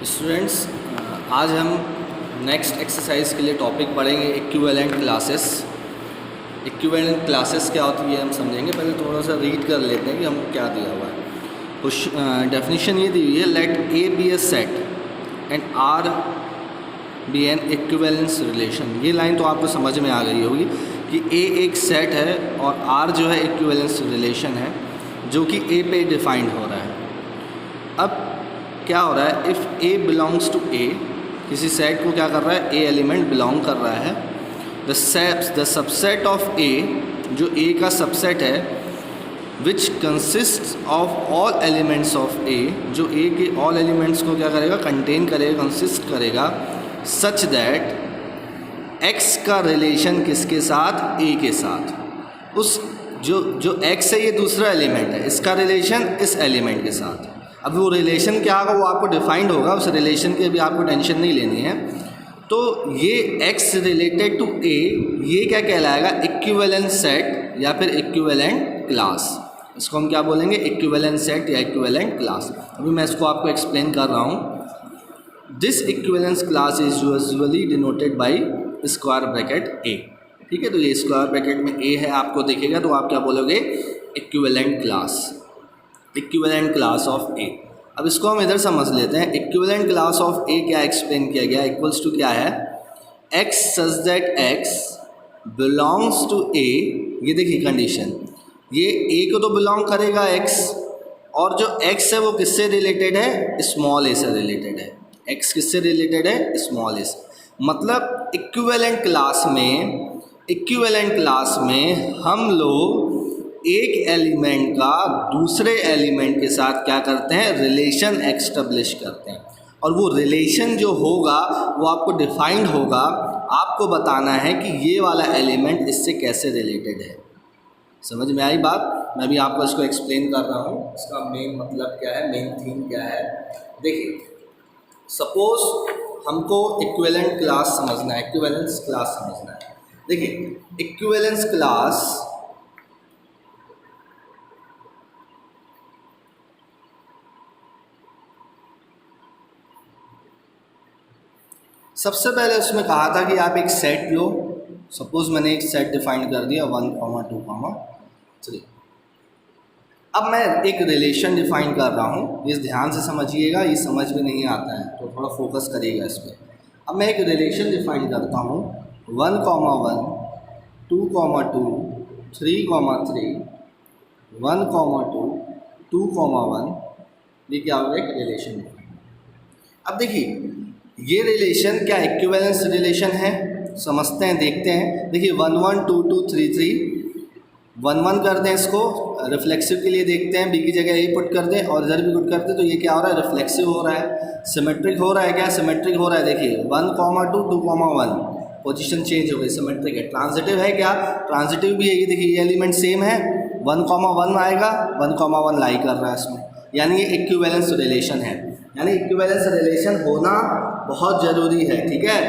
Students, आज हम next exercise के लिए टॉपिक पढ़ेंगे इक्विवेलेंट क्लासेस। इक्विवेलेंट क्लासेस क्या होती है हम समझेंगे। पहले थोड़ा सा रीड कर लेते हैं कि हम क्या दिया हुआ है। कुछ डेफिनेशन ये दी हुई है, let A be a set and R be an equivalence relation. ये लाइन तो आपको समझ में आ गई होगी कि ए एक सेट है और आर जो है इक्विवेलेंस रिलेशन है जो कि ए पे डिफाइंड हो रहा है। अब क्या हो रहा है, इफ़ ए बिलोंग्स टू ए, किसी सेट को क्या कर रहा है, ए एलिमेंट बिलोंग कर रहा है। द सबसेट ऑफ ए, जो ए का सबसेट है, which consist of all elements of A, जो ए के ऑल एलिमेंट्स को क्या करेगा, कंटेन करेगा, कंसिस्ट करेगा, सच दैट एक्स का रिलेशन किसके साथ, ए के साथ। उस जो एक्स है ये दूसरा एलिमेंट है, इसका रिलेशन इस एलिमेंट के साथ। अब वो रिलेशन क्या होगा वो आपको डिफाइंड होगा, उस रिलेशन की अभी आपको टेंशन नहीं लेनी है। तो ये x रिलेटेड टू a, ये क्या कहलाएगा, इक्विवेलेंट सेट या फिर इक्विवेलेंट क्लास। इसको हम क्या बोलेंगे, इक्विवेलेंट सेट या इक्विवेलेंट क्लास। अभी मैं इसको आपको एक्सप्लेन कर रहा हूँ। This equivalence class is usually denoted by square bracket a। ठीक है, तो ये स्क्वायर ब्रैकेट में a है, आपको दिखेगा तो आप क्या बोलोगे, equivalent class, equivalent class of A. अब इसको हम इधर समझ लेते हैं। इक्विवेलेंट क्लास ऑफ ए क्या एक्सप्लेन किया गया, इक्वल्स टू क्या है, x such that x belongs to A. ये देखिए कंडीशन, ये ए को तो बिलोंग करेगा एक्स, और जो एक्स है वो किससे रिलेटेड है, स्मॉल ए से रिलेटेड है। एक्स किससे रिलेटेड है, स्मॉल ए से। मतलब इक्विवेलेंट क्लास में हम लोग एक एलिमेंट का दूसरे एलिमेंट के साथ क्या करते हैं, रिलेशन एस्टेब्लिश करते हैं। और वो रिलेशन जो होगा वो आपको डिफाइंड होगा, आपको बताना है कि ये वाला एलिमेंट इससे कैसे रिलेटेड है। समझ में आई बात। मैं भी आपको इसको एक्सप्लेन कर रहा हूँ, इसका मेन मतलब क्या है, मेन थीम क्या है। देखिए, सपोज हमको इक्विवेलेंट क्लास समझना है, इक्विवेलेंस क्लास समझना है। देखिए, इक्विवेलेंस क्लास सबसे पहले उसमें कहा था कि आप एक सेट लो। सपोज मैंने एक सेट डिफाइन कर दिया 1, 2, 3। अब मैं एक रिलेशन डिफाइन कर रहा हूँ, ये ध्यान से समझिएगा, ये समझ में नहीं आता है तो थोड़ा फोकस करिएगा इस पर। अब मैं एक रिलेशन डिफाइन करता हूँ 1, 1, 2, 2, 3, 3, 1, 2, 2, 1। ये क्या होगा, एक रिलेशन। अब देखिए, ये रिलेशन क्या इक्विवेलेंस रिलेशन है, समझते हैं, देखते हैं। देखिए 1, 1, 2, 2, 3, 3, 1, 1 कर दें, इसको रिफ्लेक्सिव के लिए देखते हैं, बी की जगह ए पुट कर दें और इधर भी पुट कर दें, तो ये क्या हो रहा है, रिफ्लेक्सिव हो रहा है। सिमेट्रिक हो रहा है, क्या सिमेट्रिक हो रहा है। देखिए 1, 2, 2, 1, पोजीशन चेंज हो गई, सिमेट्रिक है। ट्रांजिटिव है, क्या ट्रांजिटिव भी है। ये देखिए ये एलिमेंट सेम है, 1, 1 आएगा, 1, 1 लाई कर रहा है इसमें, यानी ये इक्विवेलेंस रिलेशन है। यानी इक्विवेलेंस रिलेशन होना बहुत ज़रूरी है, ठीक है।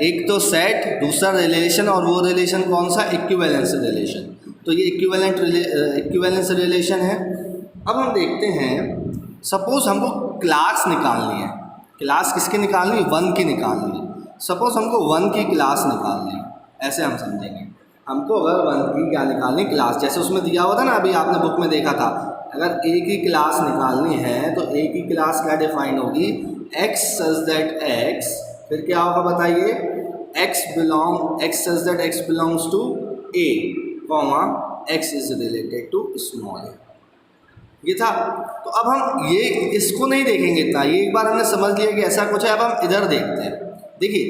एक तो सेट, दूसरा रिलेशन, और वो रिलेशन कौन सा, इक्विवेलेंस रिलेशन। तो ये इक्विवेलेंस रिलेशन है। अब हम देखते हैं, सपोज हमको क्लास निकालनी है। क्लास किसकी निकालनी, 1 की निकालनी है। सपोज हमको 1 की क्लास निकालनी है, ऐसे हम समझेंगे। हमको अगर 1 की क्या निकालनी, क्लास, जैसे उसमें दिया हुआ था ना, अभी आपने बुक में देखा था। अगर ए की क्लास निकालनी है तो ए की क्लास क्या डिफाइन होगी, एक्स सच दैट एक्स, फिर क्या होगा बताइए, x such that x belongs to A, comma x is related to small A. ये था। तो अब हम ये इसको नहीं देखेंगे इतना, ये एक बार हमने समझ लिया कि ऐसा कुछ है। अब हम इधर देखते हैं। देखिए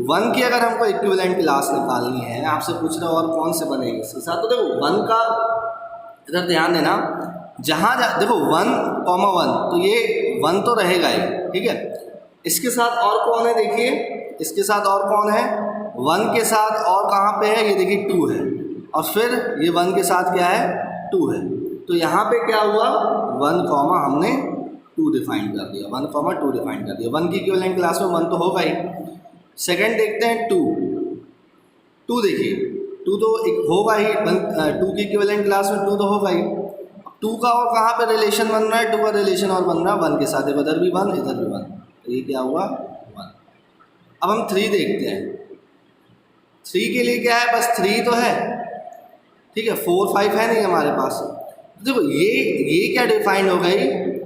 1 की अगर हमको इक्विवेलेंट क्लास निकालनी है, आपसे पूछ रहा हूँ और कौन से बनेंगे इसके साथ, तो देखो 1 का इधर ध्यान देना, जहाँ देखो 1, 1, तो ये 1 तो रहेगा ही, ठीक है। इसके साथ और कौन है, देखिए इसके साथ और कौन है, 1 के साथ और कहाँ पे है, ये देखिए 2 है, और फिर ये 1 के साथ क्या है, 2 है। तो यहाँ पे क्या हुआ, 1, हमने 2 डिफाइन कर दिया, 1, 2 डिफाइन कर दिया। 1 की इक्विवेलेंट क्लास में 1 तो होगा ही। सेकंड देखते हैं 2 देखिए 2 तो एक होगा ही, 2 की इक्विवेलेंट क्लास में 2 तो होगा ही। 2 का और कहाँ पे रिलेशन बन रहा है, 2 का रिलेशन और बन रहा है 1 के साथ, इधर भी 1, इधर भी 1, तो ये क्या हुआ 1। अब हम 3 देखते हैं। 3 के लिए क्या है, बस 3 तो है, ठीक है, 4 5 है नहीं हमारे पास। देखो ये क्या डिफाइंड हो गई,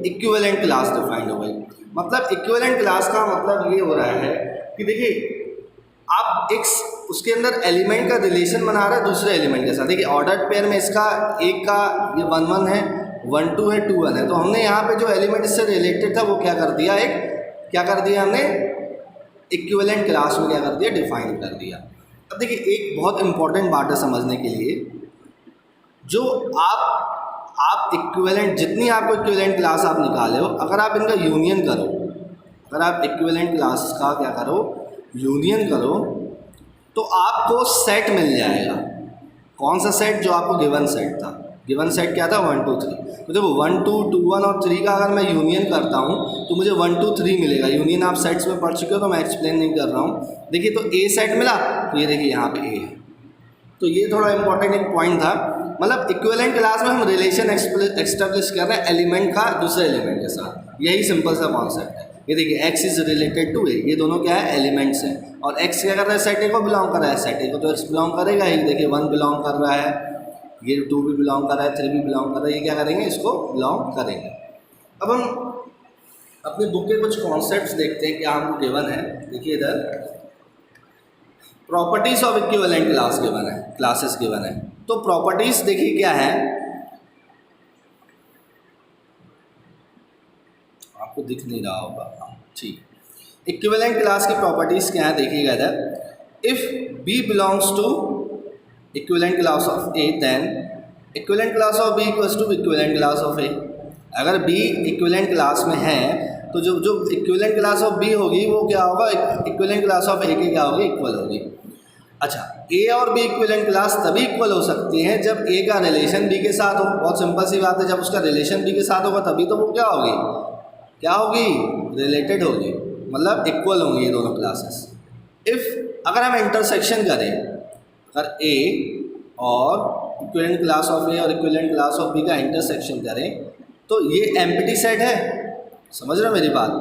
इक्विवेलेंट क्लास डिफाइंड हो गई। मतलब इक्विवेलेंट क्लास का मतलब ये हो रहा है कि देखिए आप एक उसके अंदर एलिमेंट का रिलेशन बना रहे हैं दूसरे एलिमेंट के साथ। देखिए ऑर्डर्ड पेयर में इसका एक का ये 1 1 है, 1 2 है, 2 1 है, तो हमने यहाँ पे जो एलिमेंट इससे रिलेटेड था वो क्या कर दिया, क्या कर दिया हमने इक्विवेलेंट क्लास में क्या कर दिया, डिफाइन कर दिया। अब देखिए एक बहुत इंपॉर्टेंट बात है समझने के लिए, जो आप इक्विवेलेंट जितनी आपको इक्विवेलेंट क्लास आप निकाले हो, अगर आप इनका यूनियन करो, अगर आप इक्विवेलेंट क्लास का क्या करो, यूनियन करो, तो आपको सेट मिल जाएगा। कौन सा सेट, जो आपको गिवन सेट था। गिवन सेट क्या था 1 2 3। तो देखो 1 2 2 1 और 3 का अगर मैं यूनियन करता हूँ तो मुझे 1 2 3 मिलेगा। यूनियन आप सेट्स में पढ़ चुके हो तो मैं एक्सप्लेन नहीं कर रहा हूँ। देखिए तो ए सेट मिला, तो ये देखिए यहाँ पे ए है। तो ये थोड़ा इंपॉर्टेंट एक पॉइंट था। मतलब इक्विवेलेंट क्लास में हम रिलेशन एस्टेब्लिश कर रहे हैं एलिमेंट का दूसरे एलिमेंट के साथ। यही सिंपल सा कॉन्सेप्ट है। ये देखिए x is related to A, ये दोनों क्या है, एलिमेंट्स हैं। और x क्या कर रहा है, सेट ए को बिलोंग कर रहा है। सेट ए को तो x बिलोंग करेगा ही। देखिए 1 बिलोंग कर रहा है, ये 2 भी बिलोंग कर रहा है, 3 भी बिलोंग कर रहा है, ये क्या करेंगे, इसको बिलोंग करेंगे। अब हम अपनी बुक के कुछ कॉन्सेप्ट्स देखते हैं क्या हमको गिवन है। देखिए इधर properties of equivalent class given है, क्लासेस गिवन है। तो प्रॉपर्टीज देखिए क्या है, आपको दिख नहीं रहा होगा, ठीक। इक्विवेलेंट क्लास की प्रॉपर्टीज क्या है देखिएगा इधर। If B belongs to equivalent class of A, then equivalent class of B equals to equivalent class of A। अगर B इक्विवेलेंट क्लास में है तो जो इक्विवेलेंट क्लास ऑफ B होगी वो क्या होगा, इक्विवेलेंट क्लास ऑफ A के क्या होगी, इक्वल होगी। अच्छा, A और B इक्विवेलेंट क्लास तभी इक्वल हो सकती हैं जब A का रिलेशन B के साथ हो। बहुत सिंपल सी बात है, जब उसका रिलेशन B के साथ होगा तभी तो वो क्या होगी, क्या होगी, रिलेटेड होगी, मतलब इक्वल होंगी ये दोनों क्लासेस। इफ़ अगर हम इंटरसेक्शन करें, अगर A और इक्विवेलेंट क्लास ऑफ A और इक्विवेलेंट क्लास ऑफ B का इंटरसेक्शन करें तो ये एम्प्टी सेट है। समझ रहे हो मेरी बात।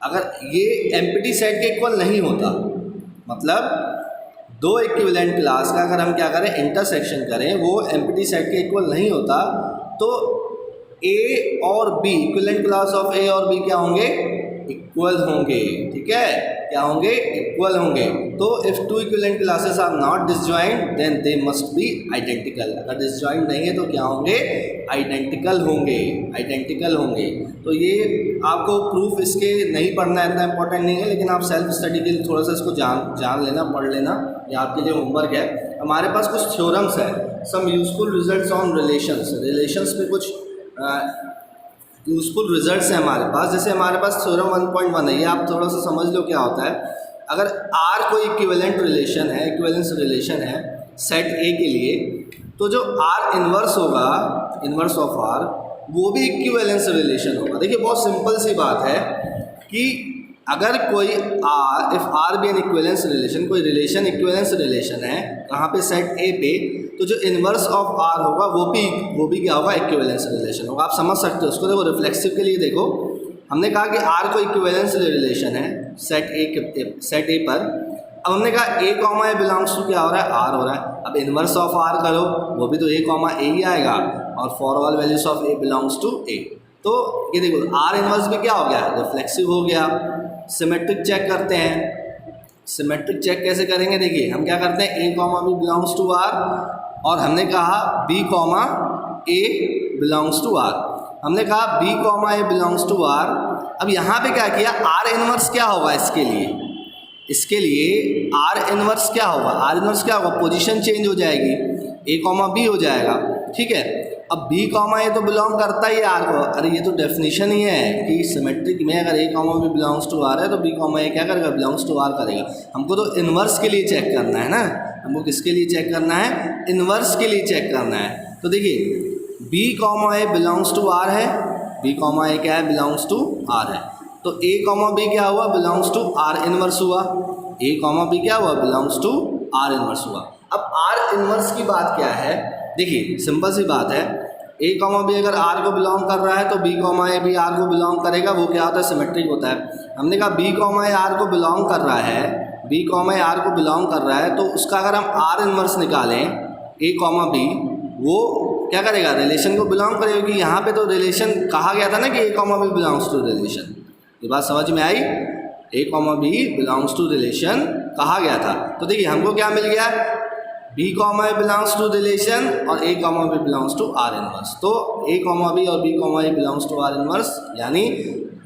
अगर ये एम्प्टी सेट के इक्वल नहीं होता, मतलब दो इक्विवेलेंट क्लास का अगर हम क्या करें, इंटरसेक्शन करें, वो एम्प्टी सेट के इक्वल नहीं होता, तो A और B equivalent class of A और B क्या होंगे, इक्वल होंगे। ठीक है, क्या होंगे, इक्वल होंगे। तो if two equivalent classes are not disjoint then they must be identical. अगर डिसजॉइंट नहीं है तो क्या होंगे, आइडेंटिकल होंगे, आइडेंटिकल होंगे। तो ये आपको प्रूफ इसके नहीं पढ़ना है, इतना इंपॉर्टेंट नहीं है, लेकिन आप सेल्फ स्टडी के लिए थोड़ा सा इसको जान लेना, पढ़ लेना, ये आपके लिए होमवर्क है। हमारे पास कुछ थ्योरम्स है, some useful results on relations. Relations पे कुछ यूजफुल रिजल्ट्स हैं हमारे पास। जैसे हमारे पास थ्योरम 1.1 है, ये आप थोड़ा सा समझ लो क्या होता है। अगर R कोई इक्विवेलेंट रिलेशन है, इक्विवेलेंस रिलेशन है सेट A के लिए, तो जो R इन्वर्स होगा, इन्वर्स ऑफ R, वो भी इक्विवेलेंस रिलेशन होगा। देखिए बहुत सिंपल सी बात है कि अगर कोई इफ R भी एन इक्विवेलेंस रिलेशन, कोई रिलेशन इक्विवेलेंस रिलेशन है कहाँ पे, सेट A पे, तो जो इन्वर्स ऑफ R होगा वो भी क्या होगा, इक्विवेलेंस रिलेशन होगा। आप समझ सकते हो उसको। देखो रिफ्लेक्सिव के लिए देखो, हमने कहा कि R को इक्विवेलेंस रिलेशन है सेट A पर। अब हमने कहा A comma A belongs to क्या हो रहा है, R हो रहा है। अब इन्वर्स ऑफ R करो, वो भी तो A कॉमा A ही आएगा, और for all values of A belongs to A। तो ये देखो R इन्वर्स भी क्या हो गया, रिफ्लेक्सिव हो गया। सिमेट्रिक चेक करते हैं। सिमेट्रिक चेक कैसे करेंगे, देखिए हम क्या करते हैं, A comma B belongs to R, और हमने कहा B comma A belongs to R। हमने कहा B comma A belongs to R। अब यहाँ पे क्या किया, R इन्वर्स क्या होगा इसके लिए, इसके लिए R इन्वर्स क्या होगा, R इन्वर्स क्या होगा, पोजीशन चेंज हो जाएगी, A कॉमा B हो जाएगा। ठीक है, अब B कॉमा A तो बिलोंग करता ही R को। अरे ये तो डेफिनेशन ही है कि सिमेट्रिक में अगर A comma B belongs to R है तो B कॉमा A क्या करेगा, बिलोंग्स टू R करेगा। हमको तो इन्वर्स के लिए चेक करना है ना, हमको किसके लिए चेक करना है, इन्वर्स के लिए चेक करना है। तो देखिए B comma A belongs to R है, B कॉमा A क्या है, बिलोंग्स टू R है। तो A कॉमा B क्या हुआ, बिलोंग्स टू R इन्वर्स हुआ। A कॉमा B क्या हुआ, बिलोंग्स टू R इन्वर्स हुआ। अब R इन्वर्स की बात क्या है, देखिए सिंपल सी बात है, ए कॉमा बी अगर आर को बिलोंग कर रहा है तो बी कॉमा ए भी आर को बिलोंग करेगा, वो क्या होता है, सिमेट्रिक होता है। हमने कहा बी कॉमा ए आर को बिलोंग कर रहा है, बी कॉमा ए आर को बिलोंग कर रहा है, तो उसका अगर हम आर इन्वर्स निकालें ए कॉमा बी, वो क्या करेगा, रिलेशन को बिलोंग करेगा, क्योंकि यहाँ पे तो रिलेशन कहा गया था ना कि A comma B belongs to relation. ये बात समझ में आई, A comma B belongs to relation कहा गया था। तो देखिए हमको क्या मिल गया, B comma A belongs to relation और A comma B belongs to R inverse. तो ए कॉमा बी और B comma A belongs to R inverse, यानी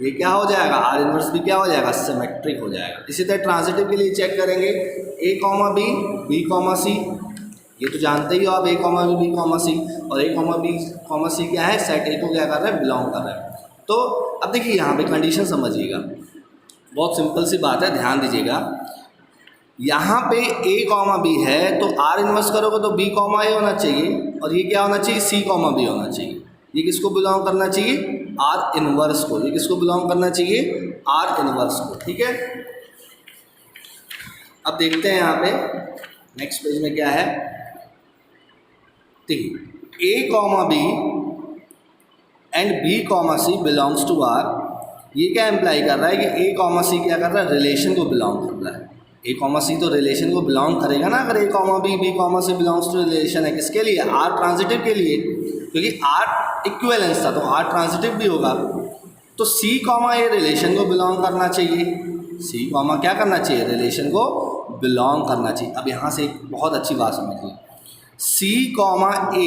ये क्या हो जाएगा, आर इनवर्स भी क्या हो जाएगा, सिमेट्रिक हो जाएगा। इसी तरह ट्रांजिटिव के लिए चेक करेंगे, ए कॉमा बी, बी कॉमा सी, ये तो जानते ही हो आप, ए कॉमा बी कॉमा सी, और ए कॉमा बी कॉमा सी क्या है, सेट ए को क्या कर रहा है, बिलोंग कर रहा है। तो अब देखिए यहाँ पे कंडीशन समझिएगा, बहुत सिंपल सी बात है, ध्यान दीजिएगा। यहाँ पे ए कॉमा बी है तो आर इन्वर्स करोगे तो बी कॉमा ए होना चाहिए, और ये क्या होना चाहिए, सी कॉमा बी होना चाहिए। ये किसको बिलोंग करना चाहिए, आर इन्वर्स को। ये किसको बिलोंग करना चाहिए, आर इन्वर्स को। ठीक है, अब देखते हैं यहाँ पे नेक्स्ट पेज में क्या है। देखिए A comma B and B comma C belongs to R, ये क्या इम्प्लाई कर रहा है कि ए कॉमा सी क्या कर रहा है, रिलेशन को बिलोंग कर रहा है। ए कॉमा सी तो रिलेशन को बिलोंग करेगा ना, अगर A comma B, B comma C belongs to relation है, किसके लिए, आर ट्रांजिटिव के लिए, क्योंकि आर इक्विवेलेंस था तो आर ट्रांजिटिव भी होगा। तो सी कॉमा ए रिलेशन को बिलोंग करना चाहिए, सी कॉमा क्या करना चाहिए, रिलेशन को बिलोंग करना चाहिए। अब यहाँ से एक बहुत अच्छी बात समझिए, सी कॉमा ए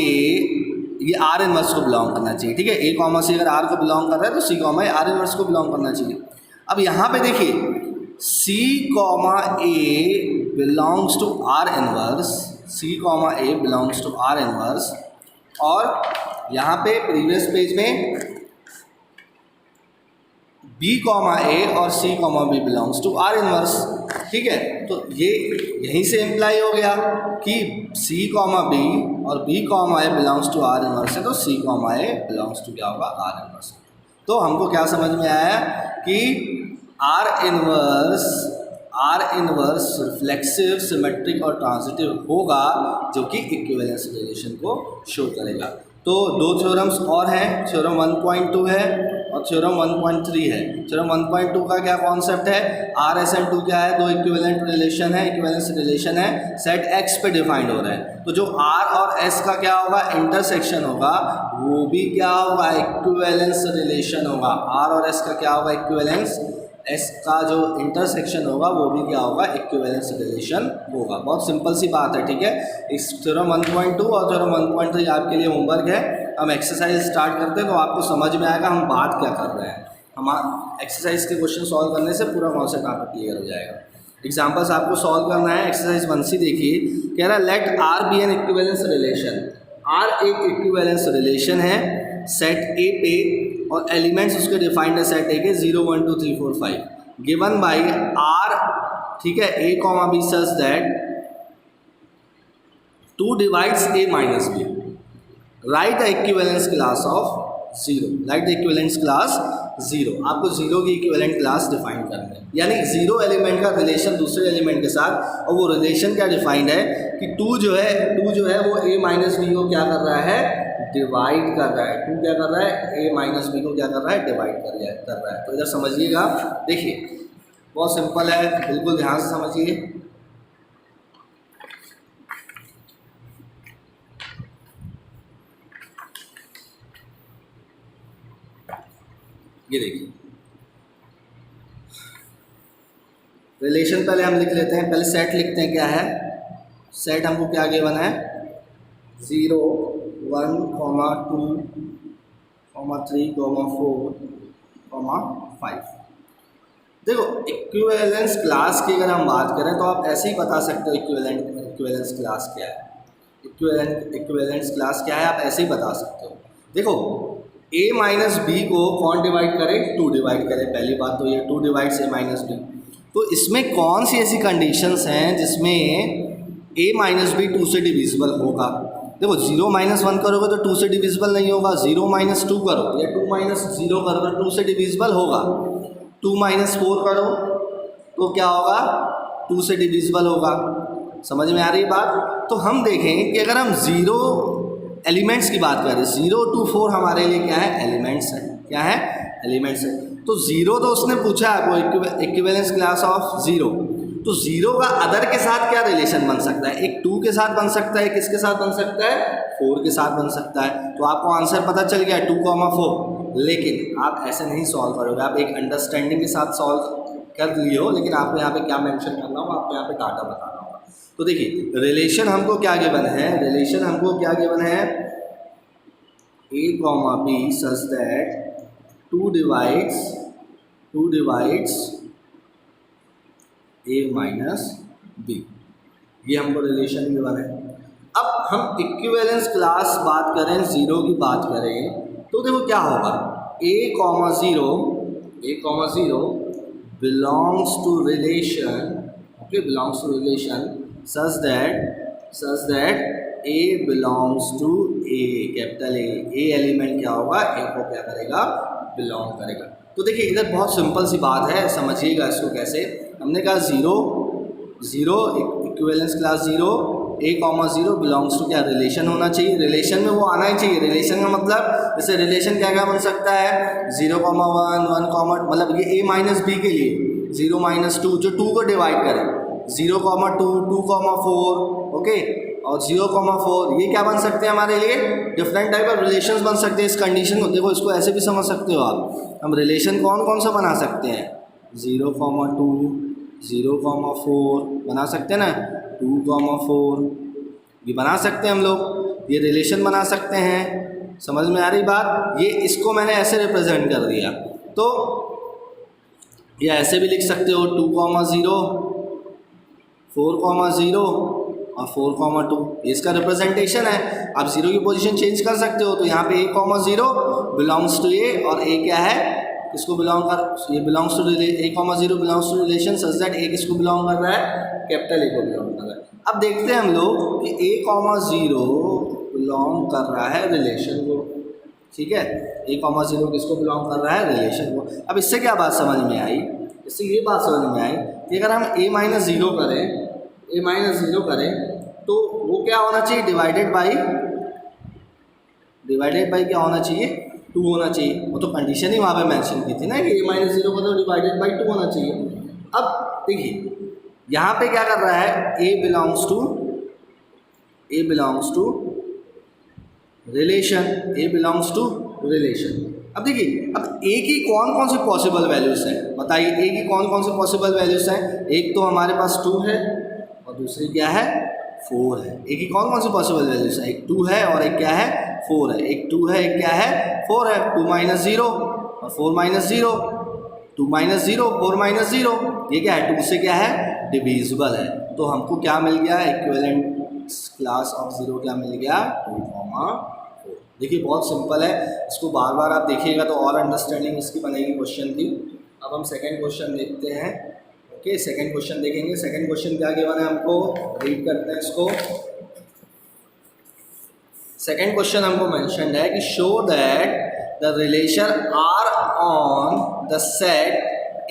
ये आर इनवर्स को बिलोंग करना चाहिए। ठीक है, ए कॉमा सी अगर आर को बिलोंग कर रहा है तो C comma A R inverse को बिलोंग करना चाहिए। अब यहाँ पे देखिए C comma A belongs to R inverse, C comma A belongs to R inverse, और यहाँ पे प्रीवियस पेज में B कॉमा ए और C comma B belongs to R inverse. ठीक है, तो ये यहीं से इम्प्लाई हो गया कि C कॉमा बी और B comma A belongs to R inverse है, तो C comma A belongs to क्या होगा, आर इनवर्स। तो हमको क्या समझ में आया कि आर इनवर्स रिफ्लेक्सिव, सिमेट्रिक और ट्रांजिटिव होगा, जो कि इक्विवेलेंस रिलेशन को शो करेगा। तो दो थ्योरम्स और हैं, थ्योरम 1.2 है और थ्योरम 1.3 है। थ्योरम 1.2 का क्या कॉन्सेप्ट है, आर एस एंड टू क्या है, दो इक्विवेलेंट रिलेशन है, इक्विवेलेंस रिलेशन है, सेट एक्स पे डिफाइंड हो रहा है। तो जो आर और एस का क्या होगा, इंटरसेक्शन होगा, वो भी क्या होगा, इक्विवेलेंस रिलेशन होगा। आर और एस का क्या होगा, इक्विवेलेंस, एस का जो इंटरसेक्शन होगा वो भी क्या होगा, इक्विवेलेंस रिलेशन होगा। बहुत सिंपल सी बात है। ठीक है, इस थ्योरम 1.2 और थ्योरम 1.3 आपके लिए होमवर्क है। हम एक्सरसाइज स्टार्ट करते हैं तो आपको समझ में आएगा हम बात क्या कर रहे हैं। हम एक्सरसाइज के क्वेश्चन सॉल्व करने से पूरा कॉन्सेप्ट आपको क्लियर हो जाएगा। एग्जाम्पल्स आपको सॉल्व करना है। एक्सरसाइज 1 सी देखिए, कह रहा है let R be an equivalence relation. R एक इक्विवेलेंस रिलेशन है सेट ए पे, और एलिमेंट्स उसके डिफाइंड है सेट ए के 0 1 2 3 4 5, गिवन बाई आर, ठीक है, A comma B such that 2 divides A minus B. Write the equivalence class of 0। Write the equivalence class 0। आपको 0 की इक्विवेलेंट क्लास डिफाइन करनी है, यानी 0 एलिमेंट का रिलेशन दूसरे एलिमेंट के साथ, और वो रिलेशन क्या डिफाइंड है कि 2 जो है वो a माइनस बी को क्या कर रहा है, डिवाइड कर रहा है। 2 क्या कर रहा है, a माइनस बी को क्या कर रहा है, डिवाइड कर रहा है। तो इधर समझिएगा, देखिए बहुत सिंपल है, बिल्कुल ध्यान से समझिए। ये देखिए रिलेशन पहले हम लिख लेते हैं, पहले सेट लिखते हैं। क्या है सेट, हमको क्या गिवन है, 0 1 2 3 4 5। देखो इक्विवेलेंस क्लास की अगर हम बात करें तो आप ऐसे ही बता सकते हो इक्विवेलेंस क्लास क्या है। इक्विवेलेंस क्लास क्या है आप ऐसे ही बता सकते हो। देखो a माइनस बी को कौन डिवाइड करे, 2 डिवाइड करे। पहली बात तो ये 2 डिवाइड्स a माइनस बी। तो इसमें कौन सी ऐसी कंडीशंस हैं जिसमें a माइनस बी 2 से डिविजिबल होगा। देखो 0 माइनस 1 करोगे तो 2 से डिविजिबल नहीं होगा, 0 माइनस 2 करो या 2 माइनस 0 करो तो 2 से डिविजिबल होगा। 2 माइनस 4 करो तो क्या होगा, 2 से डिविजिबल होगा। समझ में आ रही बात। तो हम देखें कि अगर हम 0 एलिमेंट्स की बात करें 0 to 4 हमारे लिए क्या है, एलिमेंट्स है। क्या है, एलिमेंट्स है। तो 0 तो उसने पूछा आपको इक्विवेलेंस क्लास ऑफ 0, तो 0 का अदर के साथ क्या रिलेशन बन सकता है, एक 2 के साथ बन सकता है, किसके साथ बन सकता है, 4 के साथ बन सकता है। तो आपको आंसर पता चल गया 2,4। लेकिन आप ऐसे नहीं सॉल्व करोगे, आप एक अंडरस्टैंडिंग के साथ सॉल्व कर लिए हो, लेकिन आपको यहाँ पे क्या मेंशन करना होगा, आपको यहाँ पे डाटा बताना होगा। तो देखिए रिलेशन हमको क्या गिवन है, रिलेशन हमको क्या गिवन है, a, b such that 2 divides a minus b, ये हमको रिलेशन गिवन है। अब हम इक्विवेलेंस क्लास बात करें, 0 की बात करें, तो देखो क्या होगा, a, 0 belongs to relation, okay, belongs to relation such that a belongs to a, capital A element क्या होगा, a को क्या करेगा, बिलोंग करेगा। तो देखिए इधर बहुत सिंपल सी बात है, समझिएगा इसको कैसे। हमने कहा 0 equivalence class 0, a, 0 belongs to क्या, रिलेशन होना चाहिए, रिलेशन में वो आना ही चाहिए। रिलेशन का मतलब जैसे रिलेशन क्या क्या बन सकता है, 0, 1, 1, मतलब ये a माइनस b के लिए 0 माइनस 2, जो 2 को डिवाइड करे, 0, 2, 2,4, ओके, और 0, 4, ये क्या बन सकते हैं हमारे लिए, डिफरेंट टाइप ऑफ रिलेशंस बन सकते हैं। इस कंडीशन को देखो, इसको ऐसे भी समझ सकते हो आप, हम रिलेशन कौन कौन सा बना सकते हैं, 0, 2, 0, 4 बना सकते हैं ना, 2, 4 ये बना सकते हैं हम लोग, ये रिलेशन बना सकते हैं। समझ में आ रही बात, ये इसको मैंने ऐसे रिप्रेजेंट कर दिया। तो ये ऐसे भी लिख सकते हो 2, 0, 4, 0 और 4, 2, ये इसका रिप्रेजेंटेशन है। आप 0 की पोजीशन चेंज कर सकते हो, तो यहाँ पे a, 0 बिलोंग्स टू a, और a क्या है, किसको बिलोंग कर, ये belongs to a, 0 belongs to relation such that a किसको बिलोंग कर रहा है, कैपिटल A को बिलोंग कर रहा है। अब देखते हैं हम लोग कि a, 0 बिलोंग कर रहा है रिलेशन को, ठीक है, a, 0 किसको बिलोंग कर रहा है, रिलेशन को। अब इससे क्या बात समझ में आई, इससे ये बात समझ में आई कि अगर हम a - 0 करें तो वो क्या होना चाहिए, डिवाइडेड बाई क्या होना चाहिए, 2 होना चाहिए। वो तो कंडीशन ही वहाँ पे मेंशन की थी ना कि a - 0 को तो डिवाइडेड बाई 2 होना चाहिए। अब देखिए यहाँ पे क्या कर रहा है, a बिलोंग्स टू रिलेशन, अब देखिए अब a की कौन कौन सी पॉसिबल वैल्यूज़ हैं, बताइए a की कौन कौन सी पॉसिबल वैल्यूज़ हैं। एक तो हमारे पास 2 है और दूसरी क्या है, 4 है। a की कौन कौन सी पॉसिबल वैल्यूज़ है, एक 2 है और एक क्या है, 4 है। एक 2 है, एक क्या है, 4 है। 2 - 0 और 4 - 0, 2 - 0 4 - 0, ये क्या है, 2 से क्या है, डिविजिबल है। तो हमको क्या मिल गया, इक्विवेलेंट क्लास ऑफ 0 क्या मिल गया, 2, 4। देखिए बहुत सिंपल है, इसको बार बार आप देखिएगा तो और अंडरस्टैंडिंग इसकी बनेगी क्वेश्चन की। अब हम सेकंड क्वेश्चन देखते हैं, ओके, सेकंड क्वेश्चन देखेंगे। सेकंड क्वेश्चन क्या गिवन है हमको, रीड करते हैं इसको। सेकंड क्वेश्चन हमको मेंशन्ड है कि show that the relation R on the set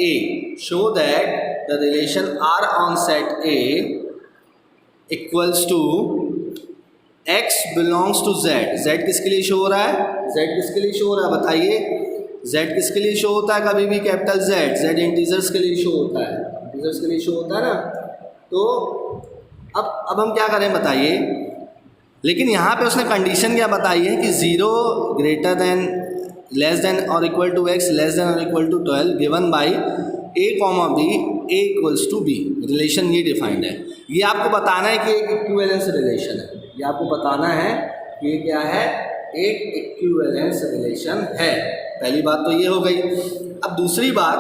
A, show that the relation R on set A equals to x belongs to z। z किसके लिए शो हो रहा है, z किसके लिए शो हो रहा है, बताइए, z किसके लिए शो होता है कभी भी, कैपिटल Z इंटीजर्स के लिए शो होता है, इंटीजर्स के लिए शो होता है ना। तो अब हम क्या करें बताइए, लेकिन यहाँ पे उसने कंडीशन क्या बताई है कि 0 ग्रेटर देन लेस देन और equal to x less than और equal to 12 given by a, b, a equals to b। Relation ये डिफाइंड है, ये आपको बताना है कि एक इक्विवेलेंस रिलेशन है, ये आपको बताना है कि ये क्या है, एक इक्विवेलेंस रिलेशन है। पहली बात तो ये हो गई। अब दूसरी बात,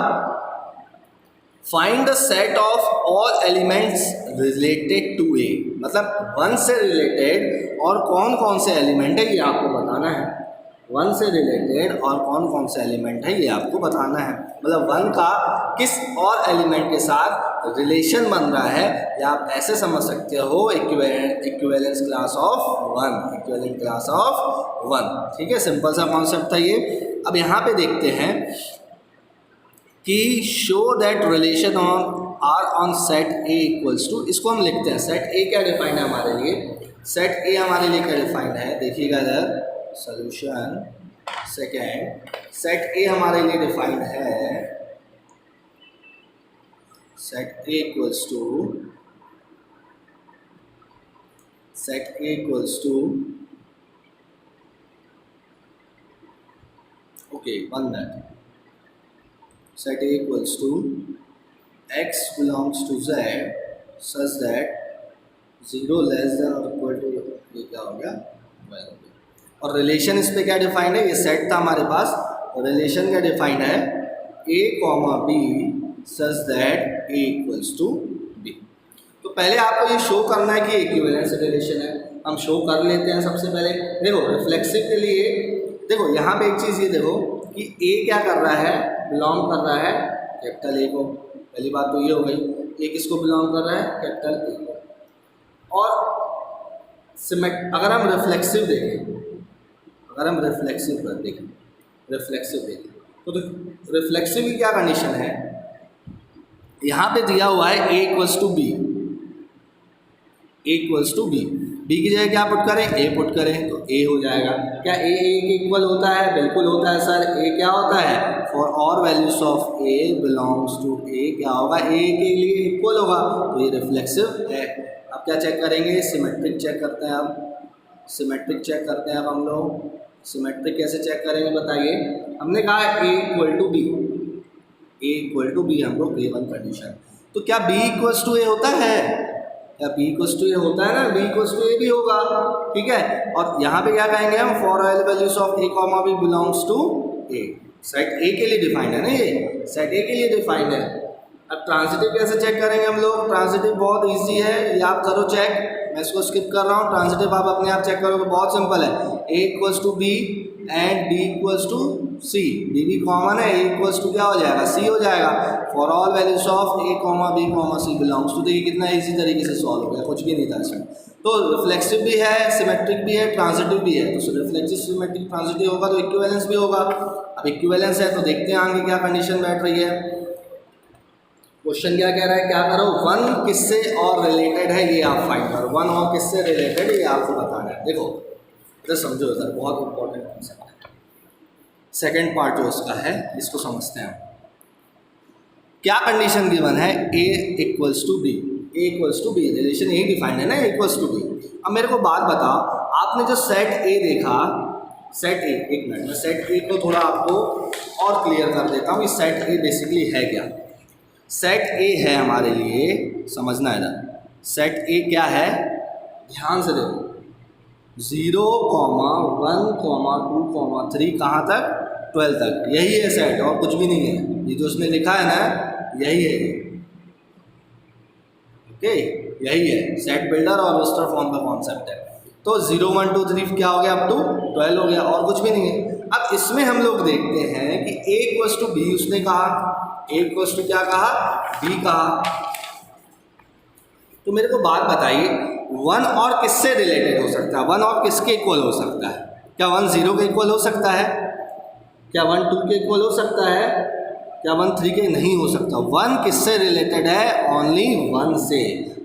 find the set of all elements related to A, मतलब 1 से रिलेटेड और कौन कौन से एलिमेंट है ये आपको बताना है। 1 से रिलेटेड और कौन कौन से एलिमेंट है ये आपको बताना है, मतलब 1 का किस और एलिमेंट के साथ रिलेशन बन रहा है, या आप ऐसे समझ सकते हो equivalence class of 1, equivalent class of 1, ठीक है, सिंपल सा कॉन्सेप्ट था ये। अब यहाँ पे देखते हैं कि show that relation on R on set A equals to, इसको हम लिखते हैं, सेट ए क्या डिफाइंड है हमारे लिए, सेट ए हमारे लिए क्या डिफाइंड है, देखिएगा इधर सॉल्यूशन सेकेंड, सेट ए हमारे लिए डिफाइंड है, set A equals to, set A equals to, okay one minute, set A equals to x belongs to z such that 0 less than or equal to, ये क्या हो गया 12 हो गया। और रिलेशन इस पे क्या डिफाइंड है, ये सेट था हमारे पास, रिलेशन क्या डिफाइंड है a comma b such that a equals to b। तो पहले आपको ये शो करना है कि इक्विवेलेंस रिलेशन है, हम शो कर लेते हैं। सबसे पहले देखो रिफ्लेक्सिव के लिए, देखो यहाँ पे एक चीज़ ये देखो कि a क्या कर रहा है, बिलोंग कर रहा है कैपिटल ए को, पहली बात तो ये हो गई, ए किसको बिलोंग कर रहा है कैपिटल ए को। और सिमेट अगर हम रिफ्लेक्सिव देखें, अगर हम रिफ्लेक्सिव पर देखें, रिफ्लेक्सिव देखें तो रिफ्लेक्सिव की क्या कंडीशन है, यहाँ पे दिया हुआ है A equals to B, A equals to B, B की जगह क्या पुट करें, ए पुट करें तो ए हो जाएगा। क्या ए के इक्वल होता है, बिल्कुल होता है सर। ए क्या होता है, for all values of A belongs to A क्या होगा, ए के लिए इक्वल होगा, तो ये रिफ्लेक्सिव है। अब क्या चेक करेंगे, सिमेट्रिक चेक करते हैं। अब सिमेट्रिक चेक करते हैं। अब हम लोग सिमेट्रिक कैसे चेक करेंगे बताइए। हमने कहा A equal to B, A equal to B हम लोग गिवन कंडीशन, तो क्या बी इक्वल्स टू ए होता है, या बी इक्वल्स टू ए होता है ना, बी इक्वल्स टू ए भी होगा, ठीक है। और यहाँ पे क्या कहेंगे हम, for all values of A comma B belongs to A, set A के लिए डिफाइंड है ना, ये सेट ए के लिए डिफाइंड है। अब ट्रांजिटिव कैसे चेक करेंगे हम लोग, ट्रांजिटिव बहुत इजी है, ये आप करो चेक, मैं इसको स्किप कर रहा हूँ। ट्रांजिटिव आप अपने आप चेक करोगे, बहुत सिंपल है, A equals to B and D equals to C, D भी कॉमन है, ए इक्वल्स टू क्या हो जाएगा, सी हो जाएगा। For all values of A comma B comma C belongs to, देखिए कितना इजी तरीके से सॉल्व हो गया, कुछ भी नहीं था इसमें। तो रिफ्लेक्सिव भी है, सिमेट्रिक भी है, ट्रांजिटिव भी है। तो रिफ्लेक्सिव सिमेट्रिक ट्रांजिटिव होगा तो इक्विवेलेंस भी होगा। अब इक्विवेलेंस है तो देखते हैं आगे क्या कंडीशन बैठ रही है। क्वेश्चन क्या कह रहा है, क्या करो, वन किससे और रिलेटेड है ये आप फाइंड करो, वन और किससे रिलेटेड है ये आपको बताना है। देखो इधर समझो, इधर बहुत इंपॉर्टेंट कॉन्सेप्ट है। सेकेंड पार्ट जो इसका है इसको समझते हैं। क्या कंडीशन गिवन है, A equals to B, A equals to B, relation यही डिफाइंड है ना, इक्वल्स टू बी। अब मेरे को बात बताओ, आपने जो सेट ए देखा, सेट ए, एक मिनट मैं सेट ए को थोड़ा आपको और क्लियर कर देता हूँ कि सेट ए बेसिकली है क्या। सेट ए है हमारे लिए, समझना है ना, सेट ए क्या है, ध्यान से देखो, 0, 1, 2, 3 कहाँ तक, 12 तक, यही है सेट, और कुछ भी नहीं है। ये जो उसने लिखा है ना यही है, ओके यही है सेट बिल्डर और रजिस्टर फॉर्म का कॉन्सेप्ट है। तो 0, 1, 2, 3 क्या हो गया, अप टू 12 हो गया, और कुछ भी नहीं है। अब इसमें हम लोग देखते हैं कि ए इक्वल्स टू बी उसने कहा, ए इक्वल्स टू क्या कहा, बी कहा। तो मेरे को बात बताइए, वन और किससे रिलेटेड हो सकता है, वन और किसके इक्वल हो सकता है, क्या 1 0 के इक्वल हो सकता है, क्या 1 2 के इक्वल हो सकता है, क्या 1 3 के नहीं हो सकता। 1 किससे रिलेटेड है, ओनली 1 से।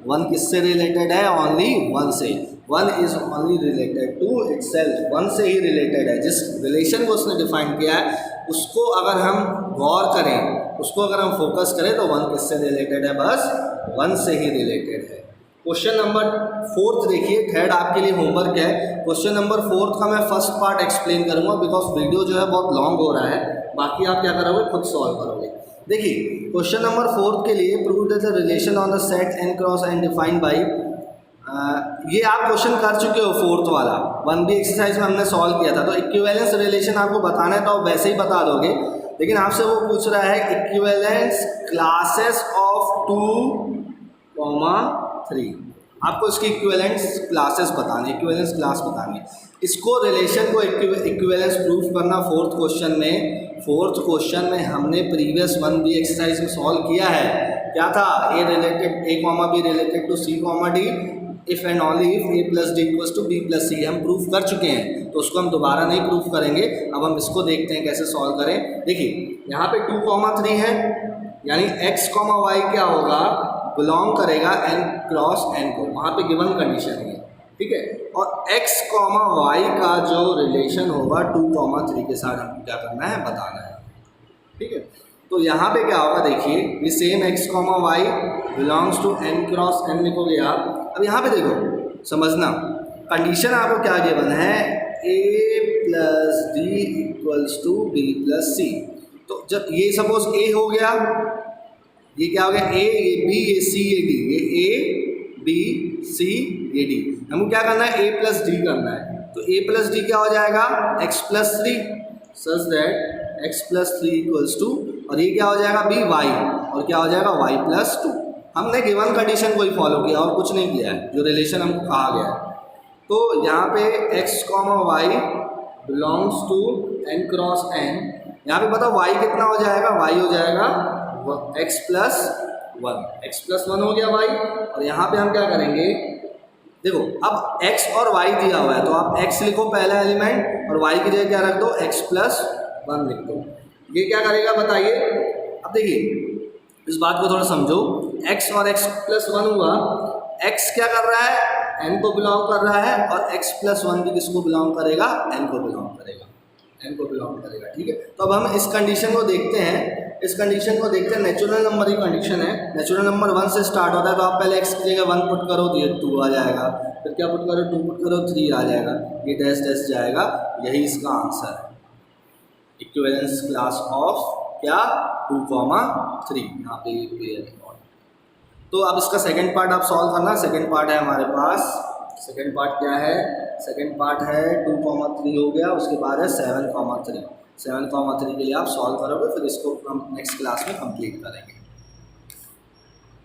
1 किससे रिलेटेड है, ओनली 1 से। 1 is only related to itself, 1 से ही रिलेटेड है। जिस रिलेशन को उसने डिफाइन किया है उसको अगर हम गौर करें, उसको अगर हम फोकस करें तो 1 किससे रिलेटेड है, बस 1 से ही रिलेटेड है। क्वेश्चन नंबर 4 देखिए, थर्ड आपके लिए होमवर्क है। क्वेश्चन नंबर 4 का मैं फर्स्ट पार्ट एक्सप्लेन करूंगा बिकॉज वीडियो जो है बहुत लॉन्ग हो रहा है, बाकी आप क्या करोगे, खुद सॉल्व करोगे। देखिए क्वेश्चन नंबर 4 के लिए, prove that the relation on the set n cross n defined by, ये आप क्वेश्चन कर चुके हो 4th वाला, 1B एक्सरसाइज में हमने सॉल्व किया था। तो इक्विवेलेंस रिलेशन आपको बताना है तो आप वैसे ही बता दोगे, लेकिन आपसे वो पूछ रहा है इक्विवेलेंस क्लासेस ऑफ 2, 3, आपको इसकी इक्विवेलेंस क्लासेस बतानी, इक्विवेलेंस क्लास बतानी है। इसको रिलेशन को इक्विवेलेंस प्रूफ करना 4th क्वेश्चन में, 4th क्वेश्चन में हमने प्रीवियस 1B एक्सरसाइज में सॉल्व किया है। क्या था, A related, A comma B related to C comma D, if and only if A plus D equals to B plus C, हम प्रूफ कर चुके हैं तो उसको हम दोबारा नहीं प्रूफ करेंगे। अब हम इसको देखते हैं कैसे सॉल्व करें। देखिए यहाँ पे 2, 3 है, यानी x, y क्या होगा, बिलोंग करेगा n क्रॉस n को, वहाँ पे गिवन कंडीशन है, ठीक है। और x कॉमा वाई का जो रिलेशन होगा 2,3 के साथ हमको क्या करना है, बताना है। ठीक है, तो यहाँ पे क्या होगा देखिए, ये same x comma Y belongs to n cross n लिखोगे आप। अब यहाँ पे देखो समझना, कंडीशन आपको क्या गिवन है, a plus D equals to B plus C. तो जब ये सपोज a हो गया, ये क्या हो गया, a ये b ये c ये d, ये a b c ये d, हमको क्या करना है, a प्लस डी करना है। तो a प्लस डी क्या हो जाएगा, x plus 3 such that x plus 3 equals to, और ये क्या हो जाएगा b y, और क्या हो जाएगा y प्लस 2। हमने गिवन कंडीशन को ही फॉलो किया और कुछ नहीं किया है, जो रिलेशन हमको कहा गया है। तो यहाँ पे x comma Y belongs to n cross n, यहाँ पे बताओ y कितना हो जाएगा, y हो जाएगा x प्लस 1, x प्लस 1 हो गया y। और यहाँ पे हम क्या करेंगे, देखो अब x और y दिया हुआ है, तो आप x लिखो पहला एलिमेंट और y की जगह क्या रख दो, x प्लस 1 लिख दो। ये क्या करेगा बताइए। अब देखिए इस बात को थोड़ा समझो, x और x प्लस 1 हुआ, x क्या कर रहा है, n को बिलोंग कर रहा है, और x प्लस 1 भी किसको बिलोंग करेगा, n को बिलोंग करेगा, n को बिलोंग करेगा। ठीक है, तो अब हम इस कंडीशन को देखते हैं, इस कंडीशन को देखते हैं, नेचुरल नंबर की कंडीशन है, नेचुरल नंबर 1 से स्टार्ट होता है, तो आप पहले x की जगह 1 पुट करो तो ये 2 आ जाएगा, फिर क्या पुट करो, 2 पुट करो 3 आ जाएगा, ये डैश डैश जाएगा, यही इसका आंसर है, इक्विवेलेंस क्लास ऑफ क्या 2,3, यहाँ पे ये पेयर है। तो अब इसका सेकंड पार्ट आप सॉल्व करना, सेकंड पार्ट है हमारे पास, सेकंड पार्ट क्या है, सेकंड पार्ट है 2,3 हो गया, उसके बाद है 7,3 के लिए आप सॉल्व करोगे, फिर इसको हम नेक्स्ट क्लास में कंप्लीट करेंगे।